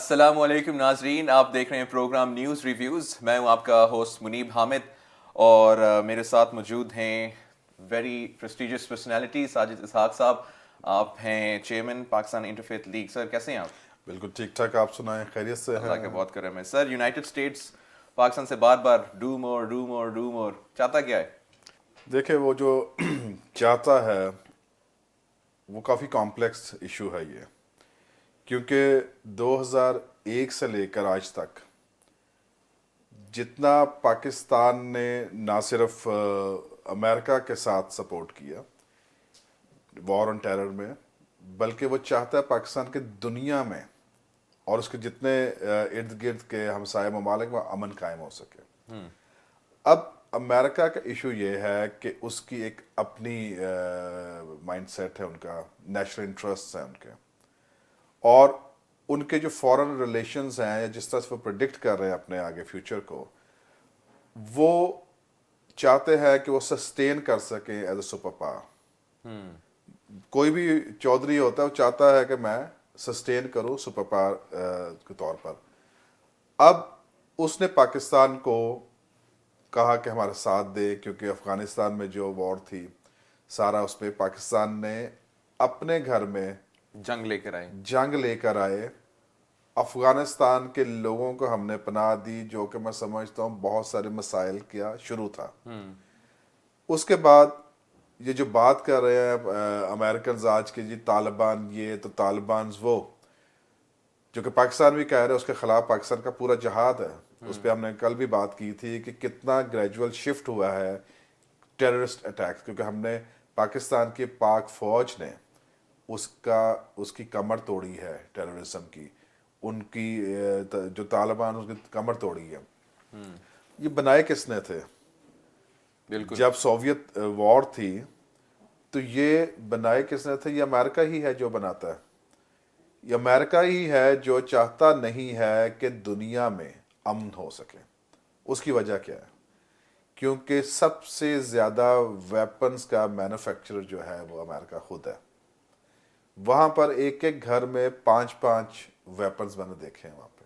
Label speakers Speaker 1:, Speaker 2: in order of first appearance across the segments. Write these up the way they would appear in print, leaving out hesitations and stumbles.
Speaker 1: अस्सलामुअलैकुम नाजरीन, आप देख रहे हैं प्रोग्राम न्यूज़ रिव्यूज़। मैं हूं आपका होस्ट मुनीब हामिद और मेरे साथ मौजूद हैं वेरी प्रेस्टिजियस पर्सनालिटी साजिद इसहाक साहब। आप हैं chairman Pakistan interfaith league. Sir कैसे हैं आप?
Speaker 2: बिल्कुल ठीक ठाक। आप सुनाएं, खैरियत से
Speaker 1: अल्लाह का
Speaker 2: हैं?
Speaker 1: बहुत करम है। सर, यूनाइटेड स्टेट्स पाकिस्तान से बार बार do more do more do more चाहता क्या है?
Speaker 2: देखिए, वो जो चाहता है वो काफ़ी कॉम्प्लेक्स इशू है ये, क्योंकि 2001 से लेकर आज तक जितना पाकिस्तान ने ना सिर्फ अमेरिका के साथ सपोर्ट किया वॉर ऑन टेरर में, बल्कि वो चाहता है पाकिस्तान के दुनिया में और उसके जितने इर्द गिर्द के हमसाया ममालिक में अमन कायम हो सके। अब अमेरिका का इशू ये है कि उसकी एक अपनी माइंडसेट है, उनका नेशनल इंटरेस्ट है उनके, और उनके जो फॉरेन रिलेशंस हैं या जिस तरह से वो प्रिडिक्ट कर रहे हैं अपने आगे फ्यूचर को, वो चाहते हैं कि वो सस्टेन कर सके एज अ सुपर पावर। कोई भी चौधरी होता है वो चाहता है कि मैं सस्टेन करूं सुपर पावर के तौर पर। अब उसने पाकिस्तान को कहा कि हमारा साथ दे, क्योंकि अफगानिस्तान में जो वॉर थी सारा उस पर पाकिस्तान ने अपने घर में जंग लेकर आए। अफगानिस्तान के लोगों को हमने पनाह दी, जो कि मैं समझता हूँ बहुत सारे मसाइल का शुरू था। उसके बाद ये जो बात कर रहे हैं अमेरिकन आज के, जी तालिबान ये तो तालिबान वो, जो कि पाकिस्तान भी कह रहे हैं उसके खिलाफ पाकिस्तान का पूरा जहाद है। उस पर हमने कल भी बात की थी कि कितना ग्रेजुअल शिफ्ट हुआ है टेररिस्ट अटैक्स, क्योंकि हमने पाकिस्तान की पाक फौज ने उसकी कमर तोड़ी है टेररिज्म की, उनकी जो तालिबान उसकी कमर तोड़ी है। ये बनाए किसने थे?
Speaker 1: बिल्कुल।
Speaker 2: जब सोवियत वॉर थी तो ये बनाए किसने थे? ये अमेरिका ही है जो बनाता है। ये अमेरिका ही है जो चाहता नहीं है कि दुनिया में अमन हो सके। उसकी वजह क्या है? क्योंकि सबसे ज़्यादा वेपन्स का मैन्युफैक्चरर जो है वो अमेरिका खुद है। वहाँ पर एक एक घर में 5-5 वेपन्स मैंने देखे हैं, वहाँ पे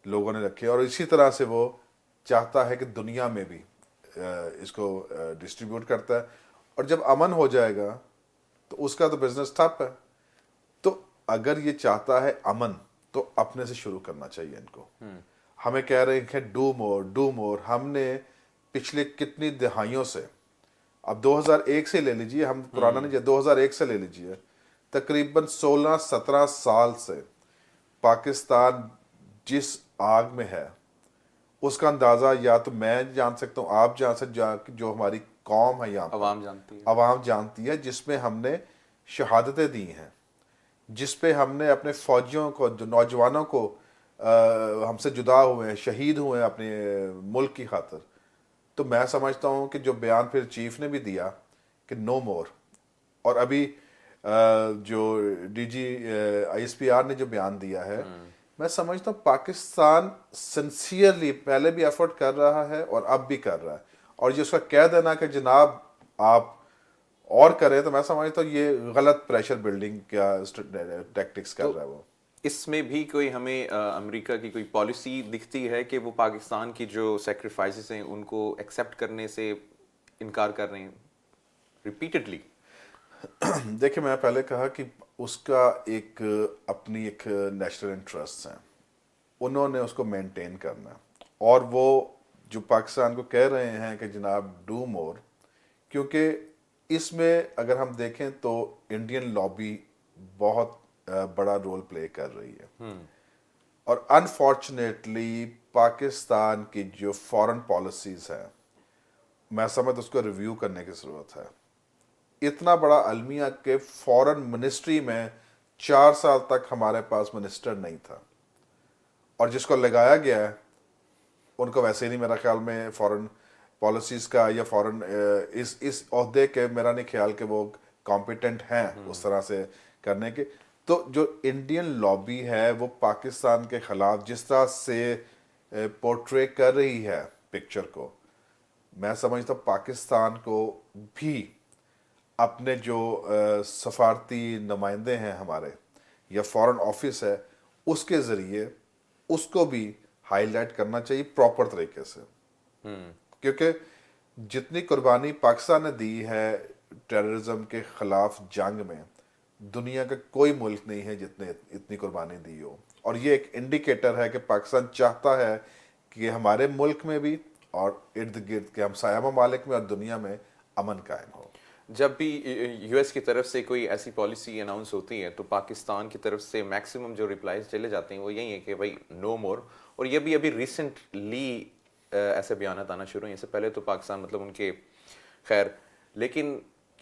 Speaker 2: लोगों ने रखे, और इसी तरह से वो चाहता है कि दुनिया में भी इसको डिस्ट्रीब्यूट करता है। और जब अमन हो जाएगा तो उसका तो बिजनेस ठप है। तो अगर ये चाहता है अमन तो अपने से शुरू करना चाहिए इनको। हमें कह रहे हैं कि डू मोर। हमने पिछले कितनी दिहाइयों से, अब 2001 से ले लीजिए, हम पुराना नहीं, 2001 से ले लीजिए, तकरीबन 16-17 साल से पाकिस्तान जिस आग में है उसका अंदाज़ा या तो मैं जान सकता हूँ, आप जान सकते, जो हमारी कौम है यहाँ पर अवाम जानती है, जिसमें हमने शहादतें दी हैं, जिस पे हमने अपने फौजियों को, जो नौजवानों को हमसे जुदा हुए हैं, शहीद हुए हैं अपने मुल्क की खातिर। तो मैं समझता हूँ कि जो बयान फिर चीफ ने भी दिया कि नो मोर, और अभी जो डीजी आईएसपीआर ने जो बयान दिया है, मैं समझता हूँ पाकिस्तान सिंसियरली पहले भी एफर्ट कर रहा है और अब भी कर रहा है। और जो उसका कह देना कि जनाब आप और करें, तो मैं समझता हूँ ये गलत प्रेशर बिल्डिंग का टैक्टिक्स कर
Speaker 1: तो
Speaker 2: रहा है वो।
Speaker 1: इसमें भी कोई हमें अमेरिका की कोई पॉलिसी दिखती है कि वो पाकिस्तान की जो सेक्रीफाइसेस हैं उनको एक्सेप्ट करने से इनकार कर रहे हैं रिपीटेडली?
Speaker 2: देखिए, मैं पहले कहा कि उसका एक अपनी एक नेशनल इंटरेस्ट है, उन्होंने उसको मेंटेन करना है। और वो जो पाकिस्तान को कह रहे हैं कि जनाब डू मोर, क्योंकि इसमें अगर हम देखें तो इंडियन लॉबी बहुत बड़ा रोल प्ले कर रही है। और अनफॉर्चुनेटली पाकिस्तान की जो फॉरेन पॉलिसीज है, मैं समझ उसको रिव्यू करने की ज़रूरत है। इतना बड़ा अलमिया के फॉरेन मिनिस्ट्री में 4 साल तक हमारे पास मिनिस्टर नहीं था, और जिसको लगाया गया है उनको वैसे ही नहीं, मेरा ख्याल में फॉरेन पॉलिसीज़ का या फॉरेन इस ओहदे के मेरा नहीं ख्याल कि वो कॉम्पिटेंट हैं उस तरह से करने के। तो जो इंडियन लॉबी है वो पाकिस्तान के ख़िलाफ़ जिस तरह से पोर्ट्रे कर रही है पिक्चर को, मैं समझता हूँ पाकिस्तान को भी अपने जो सफारती नुमाइंदे हैं हमारे या फॉरेन ऑफिस है, उसके ज़रिए उसको भी हाईलाइट करना चाहिए प्रॉपर तरीके से, क्योंकि जितनी कुर्बानी पाकिस्तान ने दी है टेररिज्म के खिलाफ जंग में, दुनिया का कोई मुल्क नहीं है जितने इतनी कुर्बानी दी हो। और ये एक इंडिकेटर है कि पाकिस्तान चाहता है कि हमारे मुल्क में भी और इर्द गिर्द के हमसाया ममालिक में और दुनिया में अमन कायम हो।
Speaker 1: जब भी यूएस की तरफ से कोई ऐसी पॉलिसी अनाउंस होती है तो पाकिस्तान की तरफ से मैक्सिमम जो रिप्लाईज चले जाते हैं वो यही है कि भाई नो मोर। और ये भी अभी रिसेंटली ऐसे बयान आना शुरू हैं, इससे पहले तो पाकिस्तान मतलब उनके खैर। लेकिन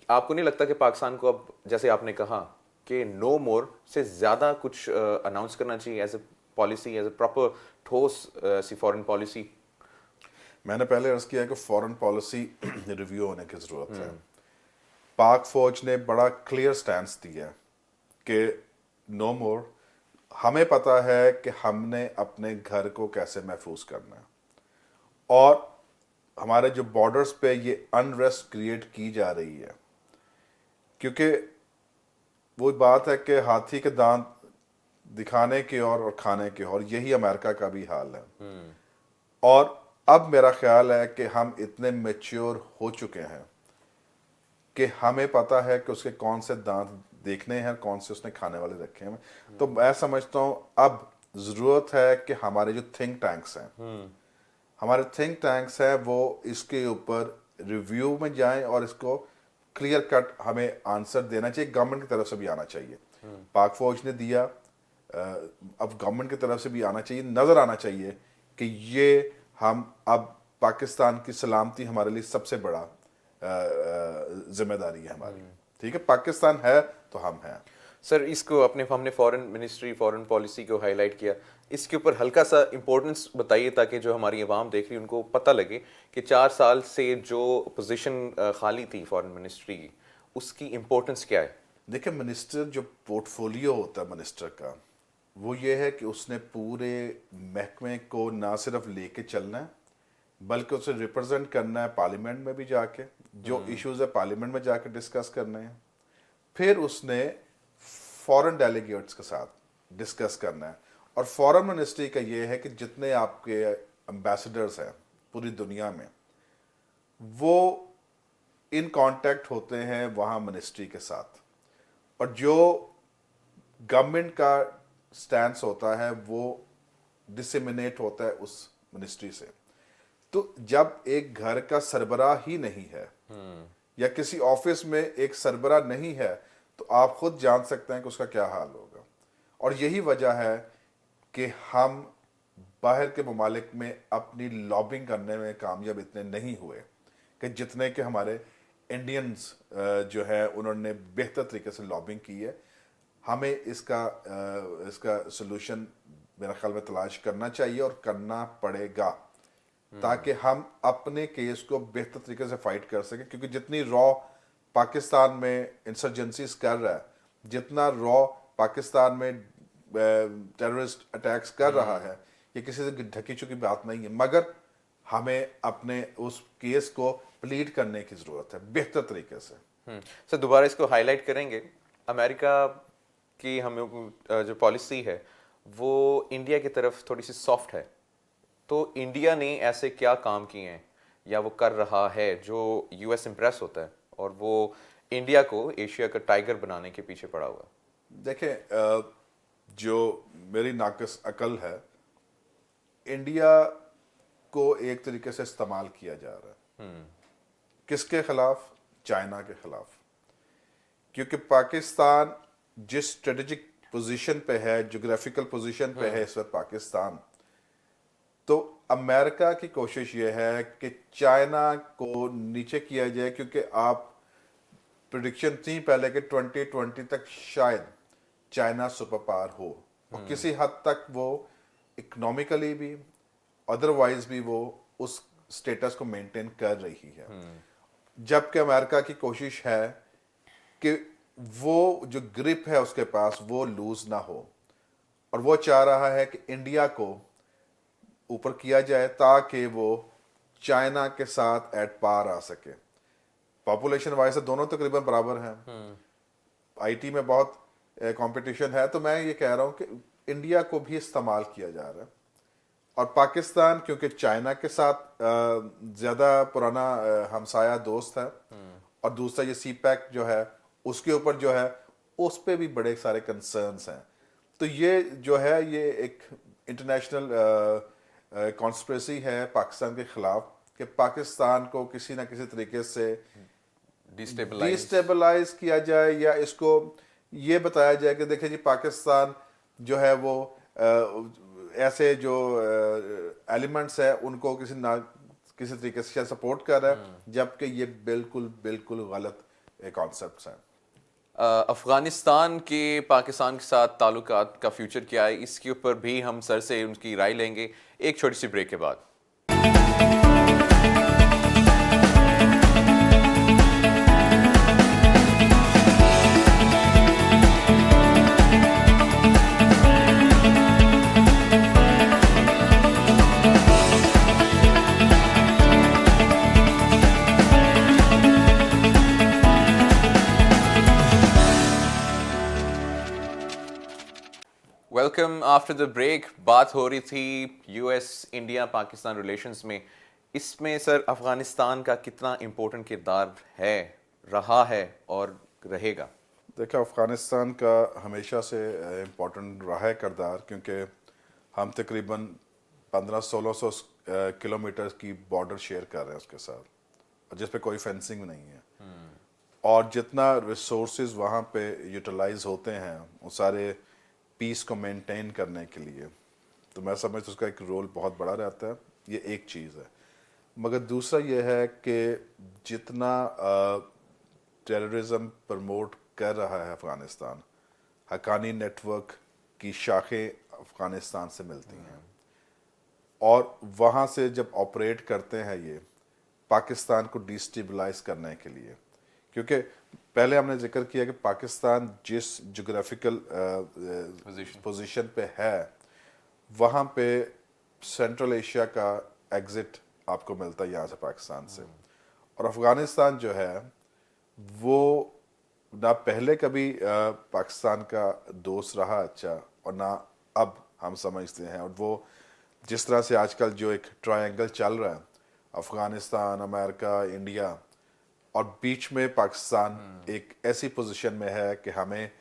Speaker 1: आपको नहीं लगता कि पाकिस्तान को अब जैसे आपने कहा कि नो मोर से ज़्यादा कुछ अनाउंस करना चाहिए as a policy, as a proper ठोस सी फॉरेन पॉलिसी?
Speaker 2: मैंने पहले अर्ज किया कि फॉरेन पॉलिसी रिव्यू होने की ज़रूरत है। पाक फौज ने बड़ा क्लियर स्टैंस दिया कि नो मोर। हमें पता है कि हमने अपने घर को कैसे महफूज करना है, और हमारे जो बॉर्डर्स पे ये अनरेस्ट क्रिएट की जा रही है, क्योंकि वो बात है कि हाथी के दांत दिखाने की और खाने की और यही अमेरिका का भी हाल है। और अब मेरा ख्याल है कि हम इतने मैच्योर हो चुके हैं कि हमें पता है कि उसके कौन से दांत देखने हैं, कौन से उसने खाने वाले रखे हैं। तो मैं समझता हूँ अब ज़रूरत है कि हमारे जो थिंक टैंक्स हैं, हमारे थिंक टैंक्स हैं, वो इसके ऊपर रिव्यू में जाएं और इसको क्लियर कट हमें आंसर देना चाहिए। गवर्नमेंट की तरफ से भी आना चाहिए। पाक फौज ने दिया, अब गवर्नमेंट की तरफ से भी आना चाहिए, नज़र आना चाहिए कि ये हम अब पाकिस्तान की सलामती हमारे लिए सबसे बड़ा जिम्मेदारी है हमारी। ठीक है, पाकिस्तान है तो हम हैं।
Speaker 1: सर इसको अपने हमने फॉरेन मिनिस्ट्री फॉरेन पॉलिसी को हाईलाइट किया, इसके ऊपर हल्का सा इम्पोर्टेंस बताइए ताकि जो हमारी आवाम देख रही है उनको पता लगे कि 4 साल से जो पोजीशन खाली थी फॉरेन मिनिस्ट्री की, उसकी इम्पोर्टेंस क्या है?
Speaker 2: देखिए, मिनिस्टर जो पोर्टफोलियो होता है मिनिस्टर का, वो ये है कि उसने पूरे महकमे को ना सिर्फ लेके चलना है बल्कि उसे रिप्रेजेंट करना है पार्लियामेंट में भी जाके, जो इश्यूज है पार्लियामेंट में जाके डिस्कस करने हैं। फिर उसने फॉरेन डेलीगेट्स के साथ डिस्कस करना है। और फॉरेन मिनिस्ट्री का ये है कि जितने आपके एम्बेसडर्स हैं पूरी दुनिया में, वो इन कांटेक्ट होते हैं वहाँ मिनिस्ट्री के साथ, और जो गवर्नमेंट का स्टैंस होता है वो डिसेमिनेट होता है उस मिनिस्ट्री से। तो जब एक घर का सरबराह ही नहीं है या किसी ऑफिस में एक सरबराह नहीं है, तो आप खुद जान सकते हैं कि उसका क्या हाल होगा। और यही वजह है कि हम बाहर के ममालिक में अपनी लॉबिंग करने में कामयाब इतने नहीं हुए कि जितने के हमारे इंडियंस जो है उन्होंने बेहतर तरीके से लॉबिंग की है। हमें इसका सलूशन मेरा ख्याल में तलाश करना चाहिए और करना पड़ेगा, ताकि हम अपने केस को बेहतर तरीके से फाइट कर सकें। क्योंकि जितनी रॉ पाकिस्तान में इंसर्जेंसीज कर रहा है, जितना रॉ पाकिस्तान में टेररिस्ट अटैक्स कर रहा है, ये किसी से ढकी चुकी बात नहीं है, मगर हमें अपने उस केस को प्लीड करने की ज़रूरत है बेहतर तरीके से।
Speaker 1: सर दोबारा इसको हाईलाइट करेंगे, अमेरिका की हमें जो पॉलिसी है वो इंडिया की तरफ थोड़ी सी सॉफ्ट है, तो इंडिया ने ऐसे क्या काम किए हैं या वो कर रहा है जो यूएस इम्प्रेस होता है और वो इंडिया को एशिया का टाइगर बनाने के पीछे पड़ा हुआ है?
Speaker 2: देखें, जो मेरी नाकस अकल है, इंडिया को एक तरीके से इस्तेमाल किया जा रहा है। किसके खिलाफ? चाइना के खिलाफ। क्योंकि पाकिस्तान जिस स्ट्रेटेजिक पोजीशन पे है, जोग्राफिकल पोजीशन पे है इस वक्त पाकिस्तान, तो अमेरिका की कोशिश ये है कि चाइना को नीचे किया जाए। क्योंकि आप प्रिडिक्शन थी पहले कि 2020 तक शायद चाइना सुपर पावर हो, और किसी हद तक वो इकोनॉमिकली भी अदरवाइज भी वो उस स्टेटस को मेंटेन कर रही है। जबकि अमेरिका की कोशिश है कि वो जो ग्रिप है उसके पास वो लूज ना हो, और वो चाह रहा है कि इंडिया को ऊपर किया जाए ताकि वो चाइना के साथ एट पार आ सके। पॉपुलेशन वाइज से दोनों तकरीबन बराबर हैं, आईटी में बहुत कंपटीशन है। तो मैं ये कह रहा हूं कि इंडिया को भी इस्तेमाल किया जा रहा है। और पाकिस्तान क्योंकि चाइना के साथ ज़्यादा पुराना हमसाया दोस्त है, और दूसरा ये सी पैक जो है उसके ऊपर जो है उस पे भी बड़े सारे कंसर्न्स हैं। तो ये जो है ये एक इंटरनेशनल कॉन्स्पिरेसी है पाकिस्तान के खिलाफ कि पाकिस्तान को किसी ना किसी तरीके से डिस्टेबलाइज किया जाए, या इसको ये बताया जाए कि देखिए जी पाकिस्तान जो है वो ऐसे जो एलिमेंट्स है उनको किसी तरीके से सपोर्ट कर रहा है, जबकि ये बिल्कुल बिल्कुल गलत कॉन्सेप्ट्स हैं।
Speaker 1: अफगानिस्तान के पाकिस्तान के साथ ताल्लुकात का फ्यूचर क्या है, इसके ऊपर भी हम सर से उनकी राय लेंगे एक छोटी सी ब्रेक के बाद। Welcome after the break. बात हो रही थी यूएस इंडिया पाकिस्तान रिलेशंस में। इसमें सर अफगानिस्तान का कितना इम्पोर्टेंट किरदार है, रहा है और रहेगा?
Speaker 2: देखिए अफ़गानिस्तान का हमेशा से इम्पोर्टेंट रहा है किरदार, क्योंकि हम तकरीबन 1500-1600 किलोमीटर की बॉर्डर शेयर कर रहे हैं उसके साथ, और जिस पे कोई फेंसिंग नहीं है। और जितना रिसोर्सेज वहाँ पे यूटिलाइज होते हैं वो सारे पीस को मेंटेन करने के लिए, तो मैं समझता हूँ उसका एक रोल बहुत बड़ा रहता है। ये एक चीज़ है। मगर दूसरा ये है कि जितना टेररिज्म प्रमोट कर रहा है अफ़गानिस्तान, हक्कानी नेटवर्क की शाखें अफ़गानिस्तान से मिलती हैं, और वहाँ से जब ऑपरेट करते हैं ये पाकिस्तान को डिस्टेबलाइज करने के लिए। क्योंकि पहले हमने जिक्र किया कि पाकिस्तान जिस जोग्राफिकल पोजीशन पे है वहाँ पे सेंट्रल एशिया का एग्जिट आपको मिलता है यहाँ से पाकिस्तान से। और अफ़गानिस्तान जो है वो ना पहले कभी पाकिस्तान का दोस्त रहा अच्छा, और ना अब हम समझते हैं। और वो जिस तरह से आजकल जो एक ट्रायंगल चल रहा है अफ़गानिस्तान, अमेरिका, इंडिया, और बीच में पाकिस्तान एक ऐसी पोजीशन में है कि हमें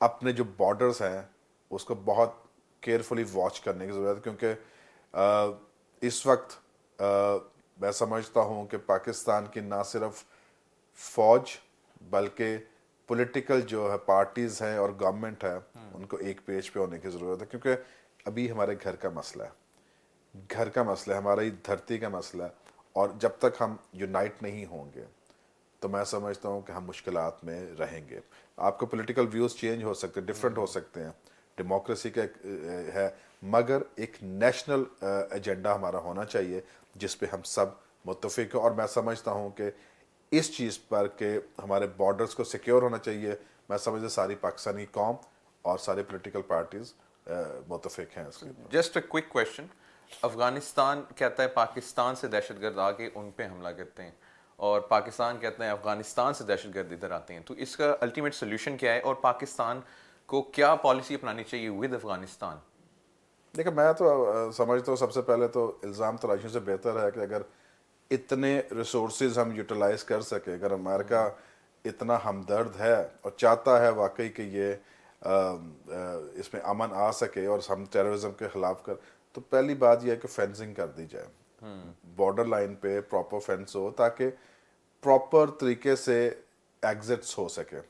Speaker 2: अपने जो बॉर्डर्स हैं उसको बहुत केयरफुली वॉच करने की ज़रूरत है। क्योंकि इस वक्त मैं समझता हूँ कि पाकिस्तान की ना सिर्फ फ़ौज बल्कि पॉलिटिकल जो है पार्टीज़ हैं और गवर्नमेंट है उनको एक पेज पे होने की ज़रूरत है। क्योंकि अभी हमारे घर का मसला है, हमारी धरती का मसला है, और जब तक हम यूनाइट नहीं होंगे तो मैं समझता हूँ कि हम मुश्किलात में रहेंगे। आपको पॉलिटिकल व्यूज़ चेंज हो सकते हैं, डिफरेंट हो सकते हैं, डेमोक्रेसी का है, मगर एक नेशनल एजेंडा हमारा होना चाहिए जिस पे हम सब मुत्तफिक हैं। और मैं समझता हूँ कि इस चीज़ पर कि हमारे बॉर्डर्स को सिक्योर होना चाहिए, मैं समझता सारी पाकिस्तानी कौम और सारी पॉलिटिकल पार्टीज़ मुत्तफिक हैं इसके ऊपर।
Speaker 1: Just a quick question, Afghanistan कहता है पाकिस्तान से दहशतगर्द आके उन पे हमला करते हैं, और पाकिस्तान कहते हैं अफगानिस्तान से दहशतगर्द इधर आते हैं, तो इसका अल्टीमेट सोल्यूशन क्या है और पाकिस्तान को क्या पॉलिसी अपनानी चाहिए विद अफगानिस्तान?
Speaker 2: देखिए मैं तो समझता हूँ सबसे पहले तो इल्ज़ाम तराशियों से बेहतर है कि अगर इतने रिसोर्सेज हम यूटिलाइज कर सके, अगर अमेरिका इतना हमदर्द है और चाहता है वाकई कि ये इसमें अमन आ सके और हम टेररिज्म के खिलाफ कर, तो पहली बात यह है कि फेंसिंग कर दी जाए, बॉर्डर लाइन पे प्रॉपर फेंस हो ताकि प्रॉपर तरीके से एग्जिट्स हो सके।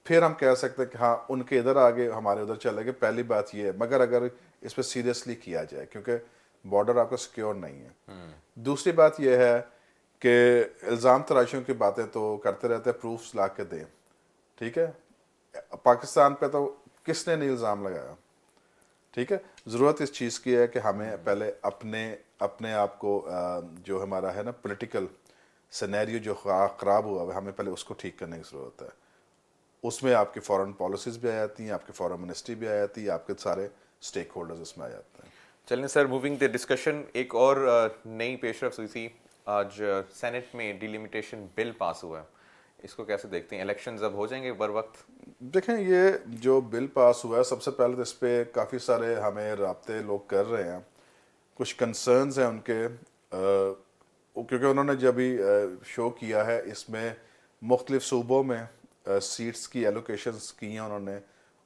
Speaker 2: फिर हम कह सकते हैं कि हाँ उनके इधर आगे हमारे उधर चले गए, पहली बात ये है। मगर अगर इस पर सीरियसली किया जाए क्योंकि बॉर्डर आपका सिक्योर नहीं है। दूसरी बात यह है कि इल्ज़ाम तराशियों की बातें तो करते रहते हैं, प्रूफ्स ला के दें, ठीक है। पाकिस्तान पे तो किसने नहीं इल्ज़ाम लगाया, ठीक है। ज़रूरत इस चीज़ की है कि हमें पहले अपने आप को जो हमारा है ना पॉलिटिकल सिनेरियो जो ख़राब हुआ है हमें पहले उसको ठीक करने की ज़रूरत है। उसमें आपकी फॉरेन पॉलिसीज़ भी आ जाती हैं, आपकी फॉरेन मिनिस्ट्री भी आ जाती है, आपके सारे स्टेक होल्डर्स इसमें आ जाते हैं।
Speaker 1: चलिए सर, मूविंग द डिस्कशन, एक और नई पेशरफ हुई थी आज सेनेट में, डिलिमिटेशन बिल पास हुआ है। इसको कैसे देखते हैं? इलेक्शंस अब हो जाएंगे बर वक्त?
Speaker 2: देखें, ये जो बिल पास हुआ है, सबसे पहले तो इस पर काफ़ी सारे हमें राब्ते लोग कर रहे हैं, कुछ कंसर्न्स हैं उनके, क्योंकि उन्होंने जब भी शो किया है इसमें मुख्तलिफ सूबों में सीट्स की एलोकेशंस की हैं उन्होंने,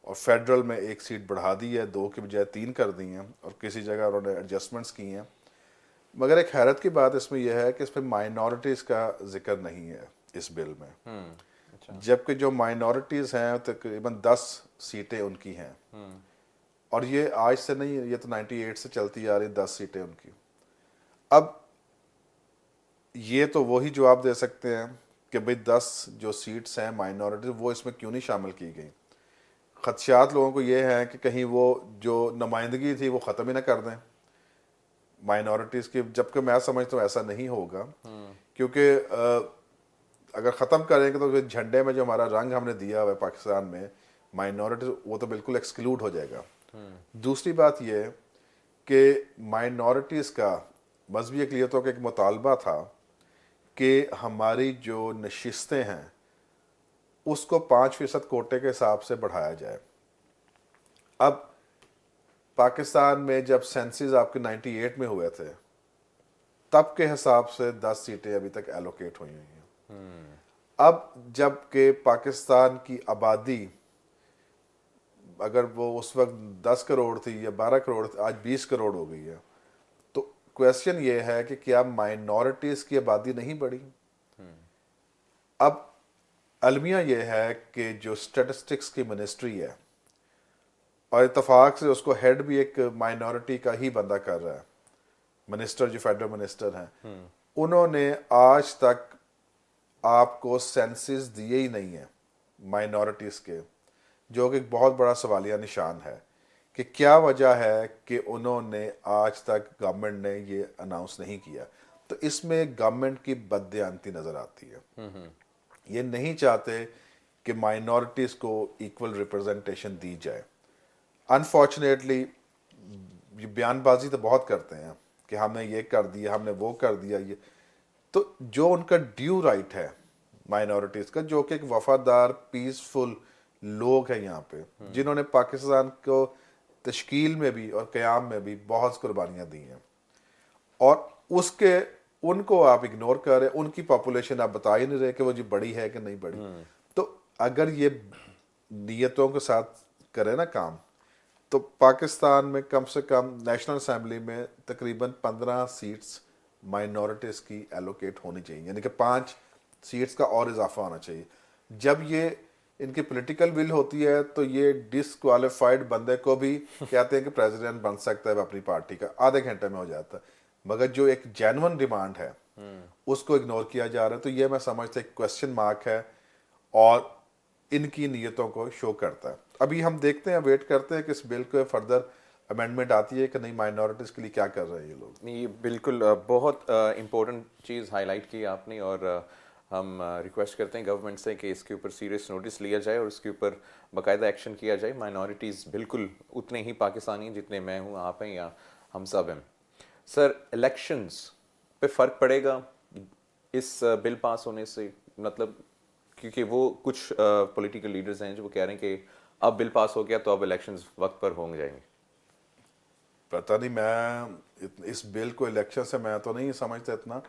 Speaker 2: और फेडरल में एक सीट बढ़ा दी है, 2 की बजाय 3 कर दी हैं, और किसी जगह उन्होंने एडजस्टमेंट्स की हैं। मगर एक हैरत की बात इसमें यह है कि इसमें माइनॉरिटीज़ का जिक्र नहीं है इस बिल में,
Speaker 1: अच्छा।
Speaker 2: जबकि जो माइनॉरिटीज़ हैं तकरीबन 10 सीटें उनकी हैं, और ये आज से नहीं, ये तो 98 से चलती आ रही 10 सीटें उनकी। अब ये तो वही जवाब दे सकते हैं कि भाई 10 जो सीट्स हैं माइनॉरिटी, वो इसमें क्यों नहीं शामिल की गई। खदशात लोगों को ये हैं कि कहीं वो जो नुमाइंदगी थी वो ख़त्म ही ना कर दें माइनॉरिटीज़ की, जबकि मैं समझता हूँ ऐसा नहीं होगा, क्योंकि अगर ख़त्म करेंगे तो फिर झंडे में जो हमारा रंग हमने दिया हुआ है पाकिस्तान में माइनॉरिटी, वो तो बिल्कुल एक्सक्लूड हो जाएगा। दूसरी बात यह कि माइनॉरिटीज़ का मजहबी अक़लियतों का एक मुतालबा था कि हमारी जो नशिस्तें हैं उसको 5% कोटे के हिसाब से बढ़ाया जाए। अब पाकिस्तान में जब सेंसस आपके 98 में हुए थे, तब के हिसाब से 10 सीटें अभी तक एलोकेट हुई हैं। अब जबकि पाकिस्तान की आबादी अगर वो उस वक्त 10 करोड़ थी या 12 करोड़ थी, आज 20 करोड़ हो गई है, तो क्वेश्चन ये है कि क्या माइनॉरिटीज़ की आबादी नहीं बढ़ी। अब अलमिया ये है कि जो स्टैटिस्टिक्स की मिनिस्ट्री है, और इतफाक से उसको हेड भी एक माइनॉरिटी का ही बंदा कर रहा है, मिनिस्टर जो फेडरल मिनिस्टर हैं, उन्होंने आज तक आपको सेंसस दिए ही नहीं है माइनॉरिटीज़ के, जो कि एक बहुत बड़ा सवालिया निशान है कि क्या वजह है कि उन्होंने आज तक गवर्नमेंट ने ये अनाउंस नहीं किया। तो इसमें गवर्नमेंट की बददियानती नज़र आती है। ये नहीं चाहते कि माइनॉरिटीज़ को इक्वल रिप्रेजेंटेशन दी जाए। अनफॉर्चुनेटली ये बयानबाजी तो बहुत करते हैं कि हमने ये कर दिया, हमने वो कर दिया, ये तो जो उनका ड्यू राइट है माइनॉरिटीज़ का, जो कि एक वफादार पीसफुल लोग हैं यहाँ पे, जिन्होंने पाकिस्तान को तश्कील में भी और क़याम में भी बहुत कुर्बानियाँ दी हैं, और उसके उनको आप इग्नोर कर रहे, उनकी पॉपुलेशन आप बता ही नहीं रहे कि वो जी बड़ी है कि नहीं बड़ी। तो अगर ये नीयतों के साथ करे ना काम, तो पाकिस्तान में कम से कम नेशनल असेंबली में तकरीबन 15 सीट्स माइनॉरिटीज़ की एलोकेट होनी चाहिए, यानी कि 5 सीट्स का और इजाफा होना चाहिए। जब ये इनकी पॉलिटिकल विल होती है तो ये डिसक्वालीफाइड बंदे को भी कहते हैं कि प्रेसिडेंट बन सकता है अपनी पार्टी का, आधे घंटे में हो जाता है। मगर जो एक जेन्युइन डिमांड है उसको इग्नोर किया जा रहा है। तो ये मैं समझता एक क्वेश्चन मार्क है और इनकी नीयतों को शो करता है। अभी हम देखते हैं, वेट करते हैं कि इस बिल को फर्दर अमेंडमेंट आती है कि नहीं, माइनॉरिटीज़ के लिए क्या कर रहे हैं ये लोग।
Speaker 1: ये बिल्कुल बहुत इम्पोर्टेंट चीज़ हाईलाइट की आपने, और हम रिक्वेस्ट करते हैं गवर्नमेंट से कि इसके ऊपर सीरियस नोटिस लिया जाए और इसके ऊपर बाकायदा एक्शन किया जाए। माइनॉरिटीज़ बिल्कुल उतने ही पाकिस्तानी जितने मैं हूँ, आप हैं या हम सब हैं। सर, इलेक्शंस पे फ़र्क पड़ेगा इस बिल पास होने से? मतलब क्योंकि वो कुछ पॉलिटिकल लीडर्स हैं जो वो कह रहे हैं कि अब बिल पास हो गया तो अब इलेक्शंस वक्त पर होंगे जाएंगे।
Speaker 2: पता नहीं, मैं इस बिल को इलेक्शन से मैं तो नहीं समझता इतना,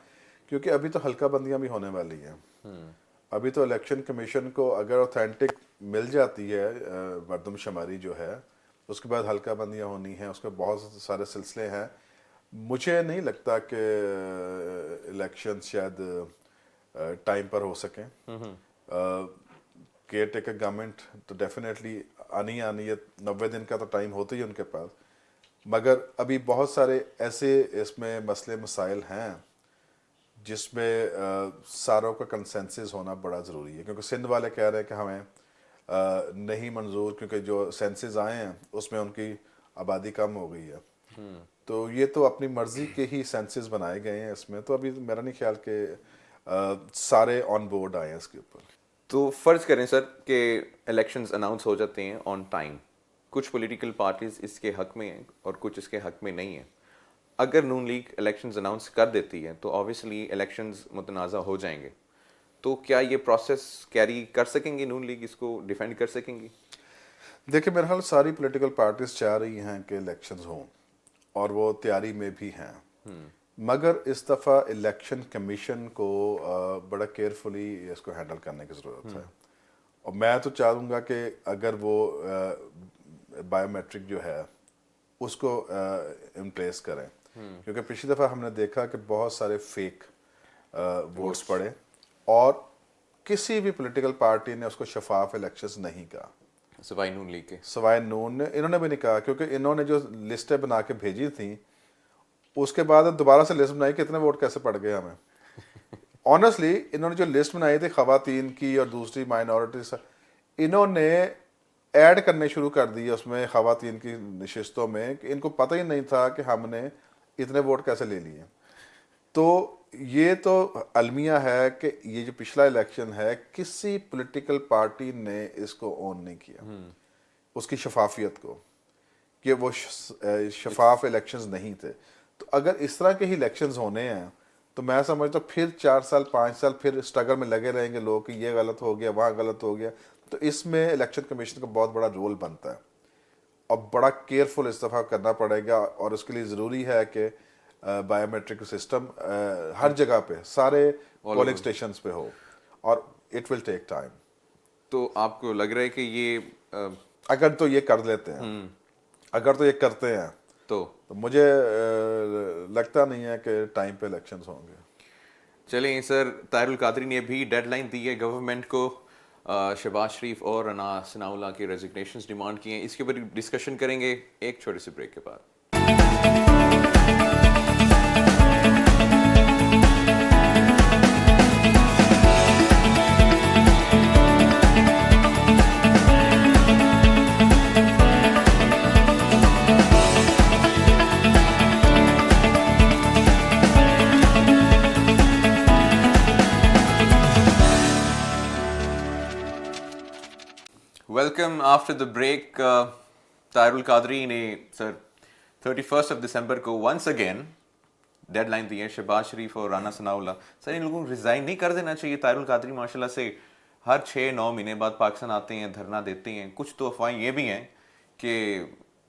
Speaker 2: क्योंकि अभी तो हल्का बंदियां भी होने वाली हैं। अभी तो इलेक्शन कमीशन को अगर ऑथेंटिक मिल जाती है मरदमशुमारी जो है, उसके बाद हल्का बंदियां होनी हैं, उसके बहुत सारे सिलसिले हैं। मुझे नहीं लगता कि इलेक्शन शायद टाइम पर हो सकें। केयर टेकर गवर्नमेंट तो डेफिनेटली आनी है, 90 दिन का तो टाइम होता ही है उनके पास। मगर अभी बहुत सारे ऐसे इसमें मसले मसाइल हैं जिसमें सारों का कंसेंसस होना बड़ा ज़रूरी है, क्योंकि सिंध वाले कह रहे हैं कि हमें नहीं मंजूर, क्योंकि जो सेंसस आए हैं उसमें उनकी आबादी कम हो गई है। तो ये तो अपनी मर्ज़ी के ही सेंसस बनाए गए हैं इसमें, तो अभी मेरा नहीं ख्याल कि सारे ऑन बोर्ड आए हैं इसके ऊपर।
Speaker 1: तो फ़र्ज़ करें सर कि इलेक्शंस अनाउंस हो जाते हैं ऑन टाइम, कुछ पॉलिटिकल पार्टीज़ इसके हक में हैं और कुछ इसके हक में नहीं हैं। अगर नून लीग इलेक्शंस अनाउंस कर देती है तो ऑब्वियसली इलेक्शंस मुतनाज़ा हो जाएंगे। तो क्या ये प्रोसेस कैरी कर सकेंगे, नून लीग इसको डिफेंड कर सकेंगी?
Speaker 2: देखिए, मेरे ख्याल सारी पॉलिटिकल पार्टीज चाह रही हैं कि इलेक्शंस हों और वो तैयारी में भी हैं। मगर इस दफ़ा इलेक्शन कमीशन को बड़ा केयरफुली इसको हैंडल करने की ज़रूरत है। और मैं तो चाहूँगा कि अगर वो बायोमेट्रिक जो है उसको इन प्लेस करें, क्योंकि पिछली दफ़ा हमने देखा कि बहुत सारे फेक वोट्स पड़े और किसी भी पॉलिटिकल पार्टी ने उसको शफाफ इलेक्शंस नहीं कहा,
Speaker 1: सिवाय नून लीग के।
Speaker 2: सवाए नून ने, इन्होंने भी नहीं कहा, क्योंकि इन्होंने जो लिस्टें बना के भेजी थी उसके बाद दोबारा से लिस्ट बनाई कि इतने वोट कैसे पड़ गए हमें। ऑनेस्टली इन्होंने जो लिस्ट बनाई थी खवातीन की और दूसरी माइनॉरिटीज, इन्होंने ऐड करने शुरू कर दिए उसमें खवातीन की नशिस्तों में कि इनको पता ही नहीं था कि हमने इतने वोट कैसे ले लिए। तो ये तो अलमिया है कि ये जो पिछला इलेक्शन है किसी पॉलिटिकल पार्टी ने इसको ऑन नहीं किया, उसकी शफाफियत को, कि वो शफाफ इलेक्शंस नहीं थे। तो अगर इस तरह के ही इलेक्शंस होने हैं तो मैं समझता हूँ फिर 4 साल 5 साल फिर स्ट्रगल में लगे रहेंगे लोग कि ये गलत हो गया, वहाँ गलत हो गया। तो इसमें इलेक्शन कमीशन का बहुत बड़ा रोल बनता है और बड़ा केयरफुल इस दफ़ा करना पड़ेगा। और उसके लिए ज़रूरी है कि बायोमेट्रिक सिस्टम हर जगह पे सारे पोलिंग स्टेशंस पे हो और इट विल टेक टाइम।
Speaker 1: तो आपको लग रहा है कि ये
Speaker 2: अगर तो ये कर लेते हैं, अगर तो ये करते हैं तो मुझे लगता नहीं है कि टाइम पे इलेक्शंस होंगे।
Speaker 1: चलें सर, ताहिरुल कादरी ने भी डेडलाइन दी है गवर्नमेंट को, शहबाज शरीफ और रना सनाउल्लाह के रेजिग्नेशंस डिमांड किए हैं। इसके ऊपर डिस्कशन करेंगे एक छोटे से ब्रेक के बाद। Welcome after the break. Tahirul Qadri ने सर 31 दिसंबर को वंस अगेन डेडलाइन दी है शहबाज शरीफ और राना सनाउल्लाह। सर इन लोगों को रिजाइन नहीं कर देना चाहिए? ताहिरुल कादरी माशाल्लाह से हर 6-9 महीने बाद पाकिस्तान आते हैं, धरना देते हैं। कुछ तो अफवाहें ये भी हैं कि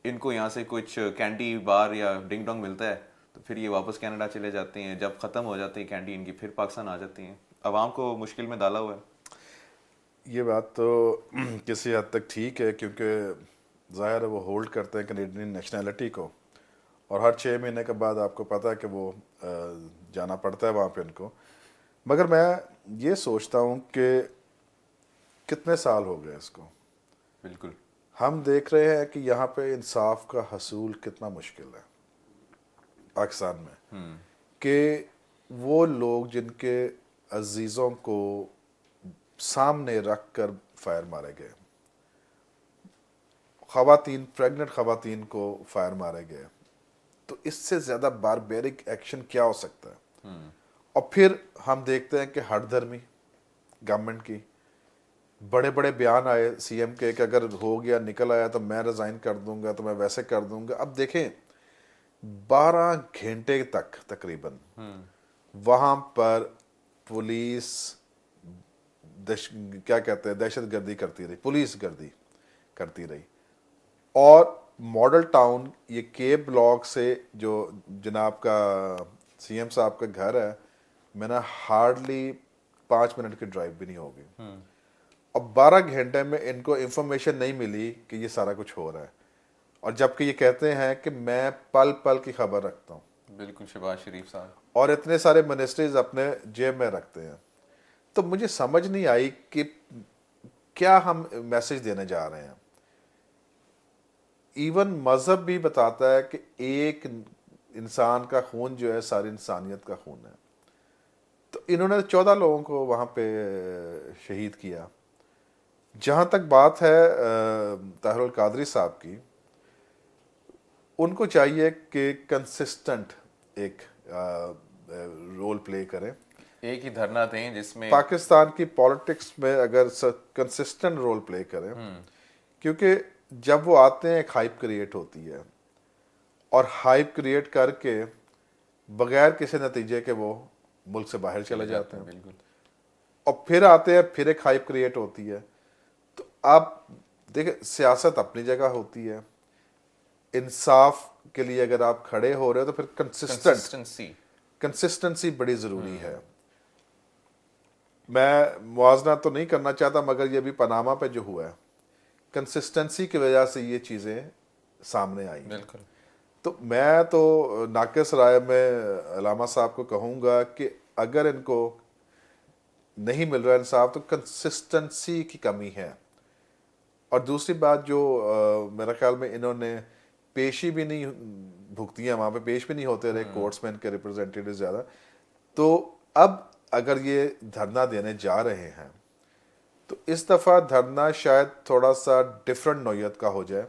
Speaker 1: इनको यहाँ से कुछ कैंडी बार या डिंग डोंग मिलता है तो फिर ये वापस कनाडा चले जाते हैं। जब ख़त्म हो जाती है कैंडी इनकी फिर पाकिस्तान आ जाती हैं। अवाम को मुश्किल में डाला हुआ है।
Speaker 2: ये बात तो किसी हद तक ठीक है, क्योंकि ज़ाहिर है वो होल्ड करते हैं कैनेडियन नेशनैलिटी को और हर 6 महीने के बाद आपको पता है कि वो जाना पड़ता है वहाँ पे उनको। मगर मैं ये सोचता हूँ कि कितने साल हो गए इसको,
Speaker 1: बिल्कुल
Speaker 2: हम देख रहे हैं कि यहाँ पे इंसाफ का हसूल कितना मुश्किल है पाकिस्तान में, कि वो लोग जिनके अजीज़ों को सामने रख कर फायर मारे गए, खवातीन, प्रेग्नेंट खवातीन को फायर मारे गए, तो इससे ज़्यादा बारबेरिक एक्शन क्या हो सकता है? और फिर हम देखते हैं कि हठधर्मी गवर्नमेंट की बड़े बड़े बयान आए सीएम के कि अगर हो गया, निकल आया तो मैं रिज़ाइन कर दूंगा, तो मैं वैसे कर दूंगा। अब देखें 12 घंटे तक तकरीबन वहाँ पर पुलिस क्या कहते हैं, दहशत गर्दी करती रही, पुलिस गर्दी करती रही। और मॉडल टाउन ये के ब्लॉक से जो जनाब का सीएम साहब का घर है, मैंने हार्डली 5 मिनट की ड्राइव भी नहीं होगी और 12 घंटे में इनको इंफॉर्मेशन नहीं मिली कि ये सारा कुछ हो रहा है। और जबकि ये कहते हैं कि मैं पल पल की खबर रखता हूँ,
Speaker 1: बिल्कुल शहबाज शरीफ साहब, और
Speaker 2: इतने सारे मिनिस्ट्रीज अपने जेब में रखते हैं। तो मुझे समझ नहीं आई कि क्या हम मैसेज देने जा रहे हैं। इवन मजहब भी बताता है कि एक इंसान का खून जो है सारी इंसानियत का खून है। तो इन्होंने 14 लोगों को वहाँ पे शहीद किया। जहाँ तक बात है ताहिरुल कादरी साहब की, उनको चाहिए कि कंसिस्टेंट एक रोल प्ले करें,
Speaker 1: एक ही धरना दें जिसमें
Speaker 2: पाकिस्तान की पॉलिटिक्स में अगर कंसिस्टेंट रोल प्ले करें, क्योंकि जब वो आते हैं एक हाइप क्रिएट होती है और हाइप क्रिएट करके बगैर किसी नतीजे के वो मुल्क से बाहर चले जाते हैं।
Speaker 1: बिल्कुल।
Speaker 2: और फिर आते हैं, फिर एक हाइप क्रिएट होती है। तो आप देखिए, सियासत अपनी जगह होती है, इंसाफ के लिए अगर आप खड़े हो रहे हो तो फिर
Speaker 1: कंसिस्टेंसी।
Speaker 2: कंसिस्टेंसी बड़ी ज़रूरी है। मैं मुआवजा तो नहीं करना चाहता, मगर ये भी पनामा पे जो हुआ है, कंसिस्टेंसी की वजह से ये चीज़ें सामने आई हैं।
Speaker 1: बिल्कुल।
Speaker 2: तो मैं तो नाकिस राय में अलामा साहब को कहूँगा कि अगर इनको नहीं मिल रहा इंसाफ तो कंसिस्टेंसी की कमी है। और दूसरी बात जो मेरा ख्याल में इन्होंने पेशी भी नहीं भुगती है, वहाँ पे पेश भी नहीं होते रहे कोर्ट्स में इनके रिप्रेजेंटेटिव ज़्यादा। तो अब अगर ये धरना देने जा रहे हैं तो इस दफ़ा धरना शायद थोड़ा सा डिफरेंट नौयत का हो जाए,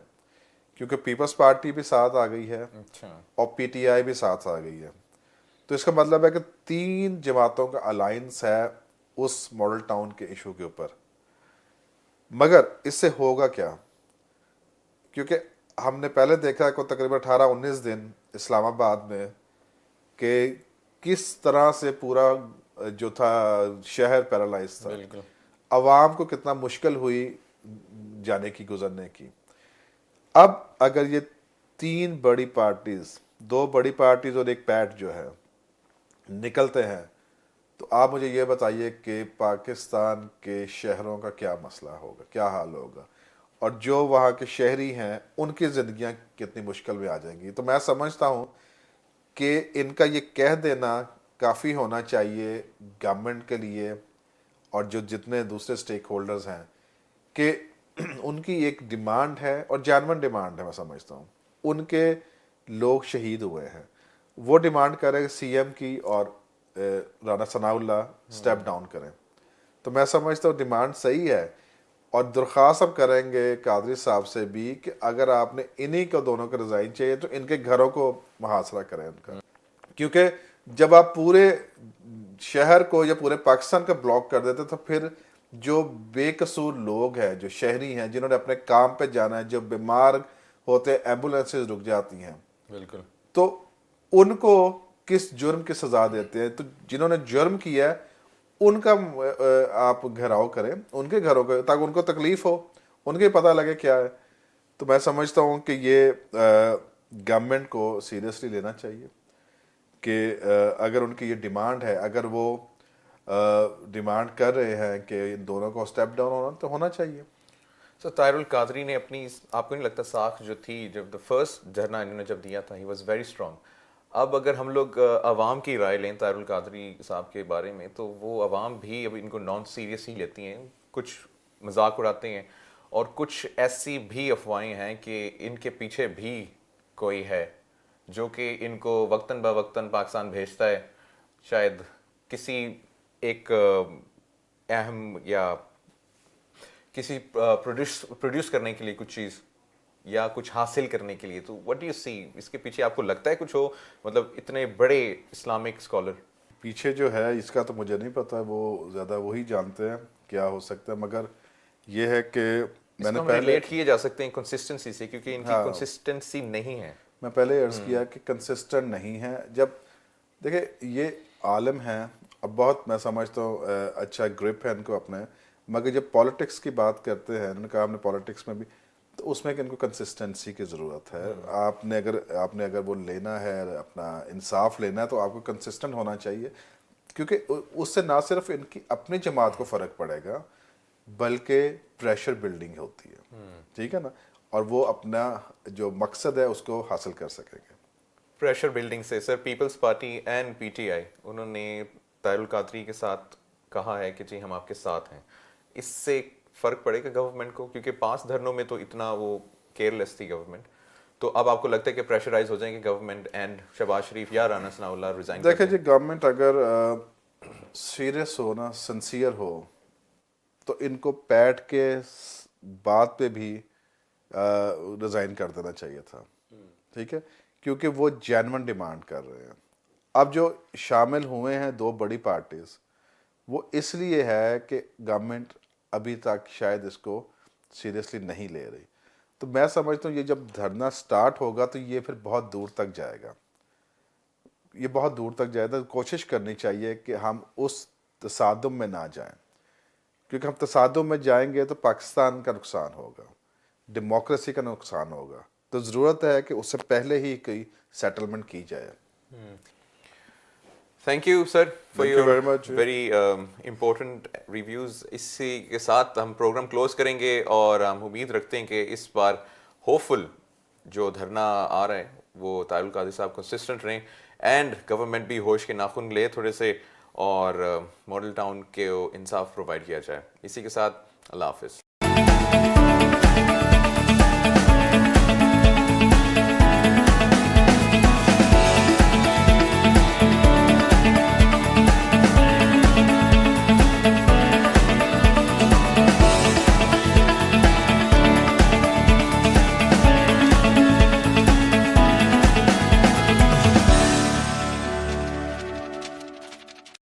Speaker 2: क्योंकि पीपल्स पार्टी भी साथ आ गई है
Speaker 1: अच्छा।
Speaker 2: और पीटीआई भी साथ आ गई है। तो इसका मतलब है कि 3 जमातों का अलायंस है उस मॉडल टाउन के इशू के ऊपर। मगर इससे होगा क्या? क्योंकि हमने पहले देखा को तकरीबन 18-19 दिन इस्लामाबाद में कि किस तरह से पूरा जो था शहर पैरालाइज था,
Speaker 1: बिल्कुल।
Speaker 2: अवाम को कितना मुश्किल हुई जाने की, गुजरने की। अब अगर ये 3 बड़ी पार्टीज, 2 बड़ी पार्टीज और एक पैट जो है निकलते हैं, तो आप मुझे ये बताइए कि पाकिस्तान के शहरों का क्या मसला होगा, क्या हाल होगा, और जो वहाँ के शहरी हैं उनकी ज़िंदगियाँ कितनी मुश्किल में आ जाएंगी। तो मैं समझता हूँ कि इनका ये कह देना काफ़ी होना चाहिए गवर्नमेंट के लिए और जो जितने दूसरे स्टेक होल्डर्स हैं कि उनकी एक डिमांड है और जेन्युइन डिमांड है। मैं समझता हूँ उनके लोग शहीद हुए हैं, वो डिमांड करें सीएम की और राना सनाउल्लाह स्टेप डाउन करें। तो मैं समझता हूँ डिमांड सही है और दरख्वास्त हम करेंगे कादरी साहब से भी कि अगर आपने इन्हीं को दोनों को रिज़ाइन चाहिए तो इनके घरों को मुहासरा करें उनका। क्योंकि जब आप पूरे शहर को या पूरे पाकिस्तान का ब्लॉक कर देते तो फिर जो बेकसूर लोग हैं, जो शहरी हैं, जिन्होंने अपने काम पे जाना है, जो बीमार होते एम्बुलेंसेज रुक जाती हैं,
Speaker 1: बिल्कुल।
Speaker 2: तो उनको किस जुर्म की सजा देते हैं? तो जिन्होंने जुर्म किया है उनका आप घेराव करें, उनके घरों का, ताकि उनको तकलीफ हो, उनके पता लगे क्या है। तो मैं समझता हूँ कि ये गवर्नमेंट को सीरियसली लेना चाहिए कि अगर उनकी ये डिमांड है, अगर वो डिमांड कर रहे हैं कि इन दोनों को स्टेप डाउन होना, तो होना चाहिए।
Speaker 1: सो तारुल कादरी ने अपनी, आपको नहीं लगता साख जो थी, जब द फर्स्ट धरना इन्होंने जब दिया था, ही वाज वेरी स्ट्रांग। अब अगर हम लोग अवाम की राय लें तारुल कादरी साहब के बारे में, तो वो अवाम भी अब इनको नॉन सीरियस ही लेती हैं, कुछ मजाक उड़ाते हैं, और कुछ ऐसी भी अफवाहें हैं कि इनके पीछे भी कोई है जो कि इनको वक्तन ब वक्तन पाकिस्तान भेजता है, शायद किसी एक अहम या किसी प्रोड्यूस करने के लिए कुछ चीज़ या कुछ हासिल करने के लिए। तो व्हाट डू यू सी, इसके पीछे आपको लगता है कुछ हो, मतलब इतने बड़े इस्लामिक स्कॉलर?
Speaker 2: पीछे जो है इसका तो मुझे नहीं पता, वो ज़्यादा वही जानते हैं क्या हो सकता है। मगर ये है कि मैंने
Speaker 1: इसको हम
Speaker 2: पहले,
Speaker 1: रिलेट किए जा सकते हैं कंसिस्टेंसी से, क्योंकि इनकी
Speaker 2: हाँ,
Speaker 1: कंसिस्टेंसी नहीं है।
Speaker 2: मैं पहले अर्ज़ किया कि कंसिस्टेंट नहीं है। जब देखिए ये आलम हैं, अब बहुत मैं समझता हूँ अच्छा ग्रिप है इनको अपने, मगर जब पॉलिटिक्स की बात करते हैं, इन्होंने कहा हमने पॉलिटिक्स में भी, तो उसमें कि इनको कंसिस्टेंसी की ज़रूरत है। आपने अगर वो लेना है, अपना इंसाफ लेना है, तो आपको कंसिस्टेंट होना चाहिए। क्योंकि उससे ना सिर्फ इनकी अपनी जमात को फ़र्क पड़ेगा, बल्कि प्रेशर बिल्डिंग होती है, ठीक है ना, और वो अपना जो मकसद है उसको हासिल कर सकेंगे।
Speaker 1: प्रेशर बिल्डिंग से sir, people's party and PTI उन्होंने तारुल कादरी के साथ कहा है कि जी हम आपके साथ हैं। इससे फर्क पड़ेगा गवर्नमेंट को, क्योंकि 5 धरनों में तो इतना वो केयरलेस थी गवर्नमेंट। तो अब आपको लगता है कि प्रेशराइज हो जाएंगे गवर्नमेंट एंड शहबाज शरीफ या राना सनाउल्लाह रिजाइन कर
Speaker 2: देखिए
Speaker 1: दें?
Speaker 2: जी, गवर्नमेंट अगर सीरियस हो ना, सिंसियर हो, तो इनको पैट के बाद पे भी रिज़ाइन कर देना चाहिए था, ठीक है, क्योंकि वो जेन्युइन डिमांड कर रहे हैं। अब जो शामिल हुए हैं 2 बड़ी पार्टीज, वो इसलिए है कि गवर्नमेंट अभी तक शायद इसको सीरियसली नहीं ले रही। तो मैं समझता हूँ ये जब धरना स्टार्ट होगा तो ये फिर बहुत दूर तक जाएगा, ये बहुत दूर तक जाएगा। तो कोशिश करनी चाहिए कि हम उस तसादुम में ना जाएं। क्योंकि हम तसादुम में जाएंगे तो पाकिस्तान का नुकसान होगा, डेमोक्रेसी का नुकसान होगा। तो ज़रूरत है कि उससे पहले ही कोई सेटलमेंट की जाए।
Speaker 1: Thank you sir for
Speaker 2: Thank you
Speaker 1: your
Speaker 2: very much.
Speaker 1: Very important reviews. इसी के साथ हम प्रोग्राम क्लोज करेंगे और हम उम्मीद रखते हैं कि इस बार होपफुल जो धरना आ रहा है वो तारुल कादिर साहब कंसिस्टेंट रहें एंड गवर्नमेंट भी होश के नाखून ले थोड़े से और मॉडल टाउन के इंसाफ प्रोवाइड किया जाए। इसी के साथ अल्लाह हाफिज़।